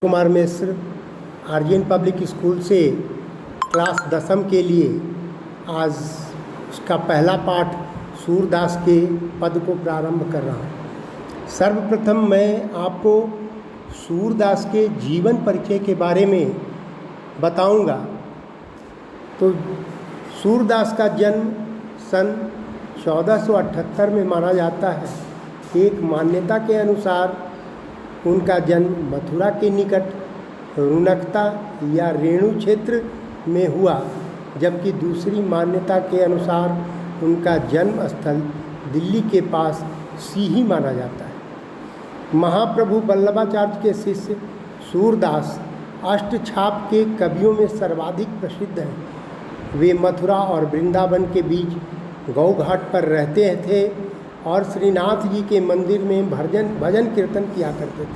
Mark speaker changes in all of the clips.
Speaker 1: Kumar Mishra Aryan public school से class 10वीं के लिए आज उसका पहला पाठ सूरदास के पद को प्रारंभ कर रहा हूँ। सर्वप्रथम मैं आपको सूरदास के जीवन परिचय के बारे में बताऊंगा। तो सूरदास का जन्म सन 1478 में माना जाता है। एक मान्यता के अनुसार उनका जन्म मथुरा के निकट रुनकता या रेणु क्षेत्र में हुआ, जबकि दूसरी मान्यता के अनुसार उनका जन्म स्थल दिल्ली के पास सीही माना जाता है। महाप्रभु वल्लभाचार्य के शिष्य सूरदास अष्टछाप के कवियों में सर्वाधिक प्रसिद्ध हैं। वे मथुरा और वृंदावन के बीच गौ घाट पर रहते थे और श्रीनाथ जी के मंदिर में भजन कीर्तन किया करते थे।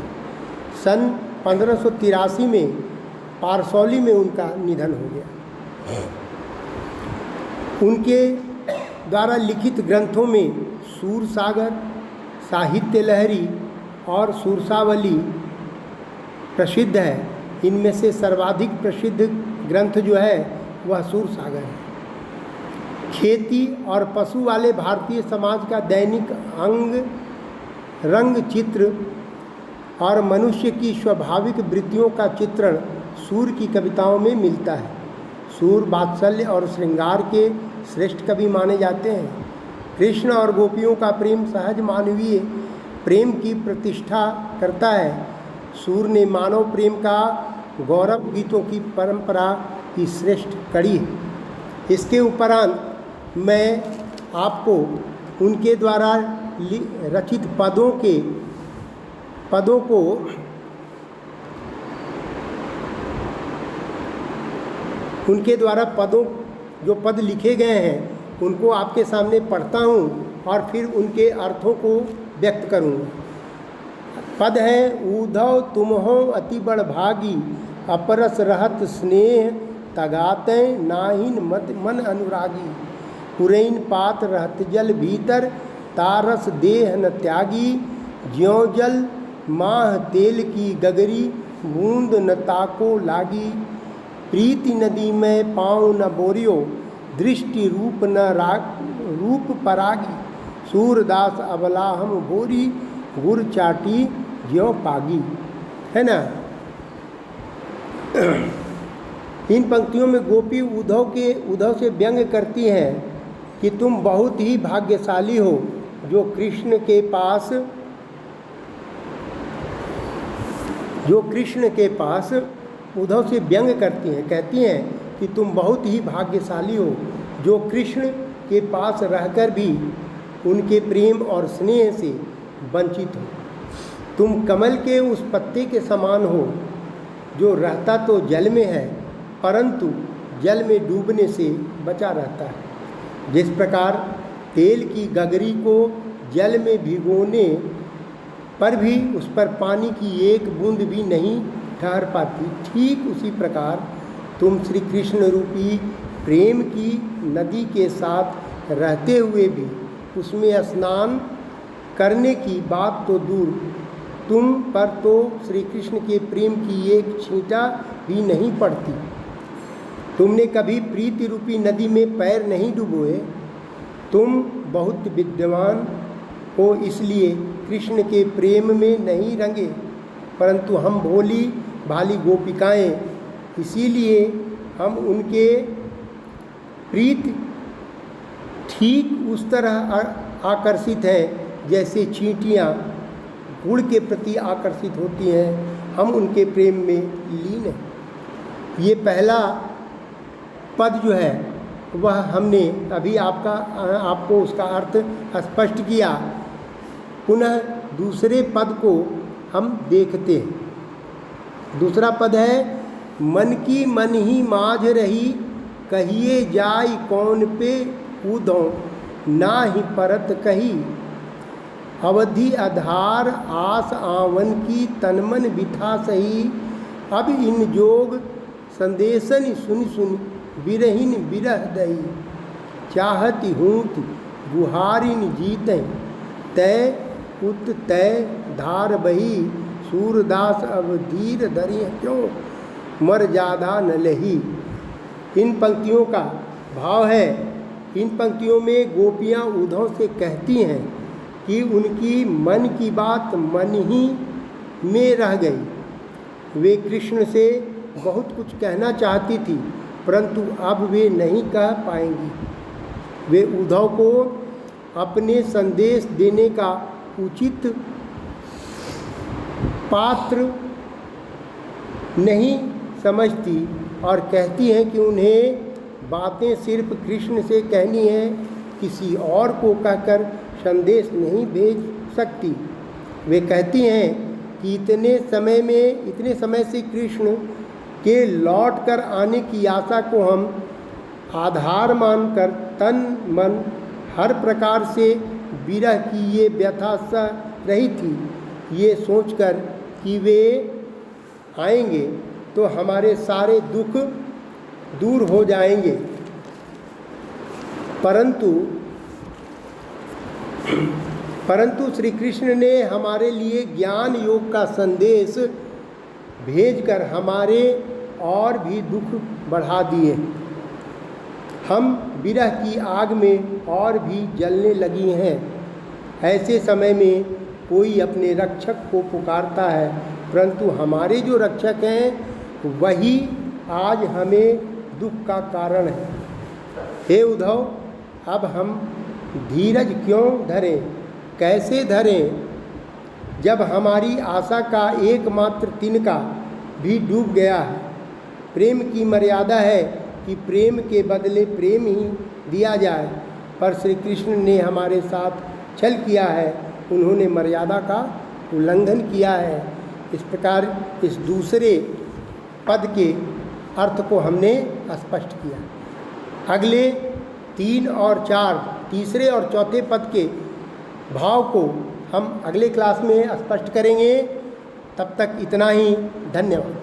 Speaker 1: सन 1583 में पारसौली में उनका निधन हो गया। उनके द्वारा लिखित ग्रंथों में सूरसागर, साहित्य लहरी और सूरसावली प्रसिद्ध है। इनमें से सर्वाधिक प्रसिद्ध ग्रंथ जो है वह सूरसागर है। खेती और पशु वाले भारतीय समाज का दैनिक अंग रंग चित्र और मनुष्य की स्वाभाविक वृत्तियों का चित्रण सूर की कविताओं में मिलता है। सूर वात्सल्य और श्रृंगार के श्रेष्ठ कवि माने जाते हैं। कृष्ण और गोपियों का प्रेम सहज मानवीय प्रेम की प्रतिष्ठा करता है। सूर ने मानव प्रेम का गौरव गीतों की परंपरा की श्रेष्ठ कड़ी है। इसके उपरांत मैं आपको उनके द्वारा रचित पदों को उनके द्वारा जो पद लिखे गए हैं उनको आपके सामने पढ़ता हूँ और फिर उनके अर्थों को व्यक्त करूँगा। पद है: ऊधव तुम हो अति बड़ भागी, अपरस रहत स्नेह तगाते नाहिन मत मन अनुरागी। पुरैन पात रहत जल भीतर, तारस देह न त्यागी। ज्यों जल माह तेल की गगरी, बूंद न ताको लागी। प्रीति नदी में पाँव न बोरियो, दृष्टि रूप परागी। सूरदास अबला हम भोरी, गुर चाटी ज्यों पागी। है ना। इन पंक्तियों में गोपी उद्धव से व्यंग करती हैं कि तुम बहुत ही भाग्यशाली हो जो कृष्ण के पास उद्धव से व्यंग करती हैं, कहती हैं कि तुम बहुत ही भाग्यशाली हो जो कृष्ण के पास रहकर भी उनके प्रेम और स्नेह से वंचित हो। तुम कमल के उस पत्ते के समान हो जो रहता तो जल में है परंतु जल में डूबने से बचा रहता है। जिस प्रकार तेल की गगरी को जल में भिगोने पर भी उस पर पानी की एक बूंद भी नहीं ठहर पाती, ठीक उसी प्रकार तुम श्री कृष्ण रूपी प्रेम की नदी के साथ रहते हुए भी उसमें स्नान करने की बात तो दूर, तुम पर तो श्री कृष्ण के प्रेम की एक छींटा भी नहीं पड़ती। तुमने कभी प्रीति रूपी नदी में पैर नहीं डुबोए। तुम बहुत विद्वान हो इसलिए कृष्ण के प्रेम में नहीं रंगे, परंतु हम भोली भाली गोपिकाएं इसीलिए हम उनके प्रीत ठीक उस तरह आकर्षित हैं जैसे चींटियाँ गुड़ के प्रति आकर्षित होती हैं। हम उनके प्रेम में लीन हैं। ये पहला पद जो है वह हमने अभी आपको उसका अर्थ स्पष्ट किया। पुनः दूसरे पद को हम देखते हैं। दूसरा पद है: मन की मन ही माझ रही, कहिए जाई कौन पे ऊधों, ना ही परत कही। अवधि आधार आस आवन की, तनमन बिथा सही। अब इन जोग संदेशन सुन सुन, बिरहिन बिरह दई। चाहती हूत गुहारिन जीतें, तय उत तय धार बही। सूरदास अब धीर धरी क्यों, मर्यादा न लही। इन पंक्तियों का भाव है, इन पंक्तियों में गोपियाँ उद्धव से कहती हैं कि उनकी मन की बात मन ही में रह गई। वे कृष्ण से बहुत कुछ कहना चाहती थी, परंतु अब वे नहीं कह पाएंगी। वे उद्धव को अपने संदेश देने का उचित पात्र नहीं समझती और कहती हैं कि उन्हें बातें सिर्फ कृष्ण से कहनी है, किसी और को कहकर संदेश नहीं भेज सकती। वे कहती हैं कि इतने समय से कृष्ण के लौट कर आने की आशा को हम आधार मानकर तन मन हर प्रकार से विरह की ये व्यथा सह रही थी। ये सोचकर कि वे आएंगे तो हमारे सारे दुख दूर हो जाएंगे, परंतु श्री कृष्ण ने हमारे लिए ज्ञान योग का संदेश भेजकर हमारे और भी दुख बढ़ा दिए। हम विरह की आग में और भी जलने लगी हैं। ऐसे समय में कोई अपने रक्षक को पुकारता है, परंतु हमारे जो रक्षक हैं वही आज हमें दुख का कारण है। हे उद्धव, अब हम धीरज क्यों धरें, कैसे धरें, जब हमारी आशा का एकमात्र तिनका भी डूब गया है। प्रेम की मर्यादा है कि प्रेम के बदले प्रेम ही दिया जाए, पर श्री कृष्ण ने हमारे साथ छल किया है, उन्होंने मर्यादा का उल्लंघन किया है। इस प्रकार इस दूसरे पद के अर्थ को हमने स्पष्ट किया। अगले 3 और 4 तीसरे और चौथे पद के भाव को हम अगले क्लास में स्पष्ट करेंगे। तब तक इतना ही, धन्यवाद।